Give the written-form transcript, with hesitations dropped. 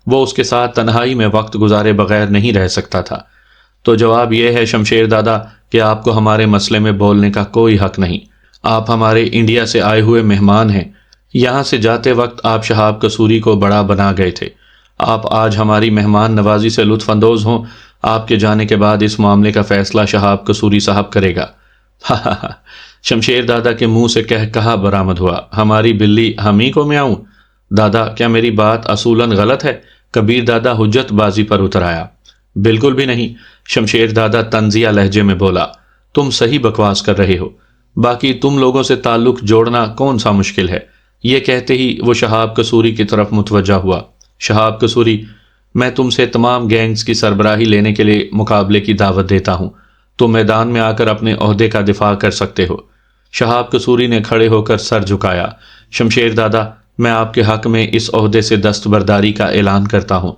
وہ اس کے ساتھ تنہائی میں وقت گزارے بغیر نہیں رہ سکتا تھا۔ تو جواب یہ ہے شمشیر دادا کہ آپ کو ہمارے مسئلے میں بولنے کا کوئی حق نہیں۔ آپ ہمارے انڈیا سے آئے ہوئے مہمان ہیں۔ یہاں سے جاتے وقت آپ شہاب قصوری کو بڑا بنا گئے تھے۔ آپ آج ہماری مہمان نوازی سے لطف اندوز ہوں۔ آپ کے جانے کے بعد اس معاملے کا فیصلہ شہاب قصوری صاحب کرے گا۔ شمشیر دادا کے منہ سے کہا برآمد ہوا، ہماری بلی ہم ہی کو میاؤں؟ دادا کیا میری بات اصولاً غلط ہے؟ کبیر دادا حجت بازی پر اتر آیا۔ بالکل بھی نہیں، شمشیر دادا طنزیہ لہجے میں بولا، تم صحیح بکواس کر رہے ہو۔ باقی تم لوگوں سے تعلق جوڑنا کون سا مشکل ہے؟ یہ کہتے ہی وہ شہاب قصوری کی طرف متوجہ ہوا۔ شہاب قصوری، میں تم سے تمام گینگز کی سربراہی لینے کے لیے مقابلے کی دعوت دیتا ہوں۔ تم میدان میں آ کر اپنے عہدے کا دفاع کر سکتے ہو۔ شہاب قصوری نے کھڑے ہو کر سر جھکایا۔ شمشیر دادا، میں آپ کے حق میں اس عہدے سے دستبرداری کا اعلان کرتا ہوں۔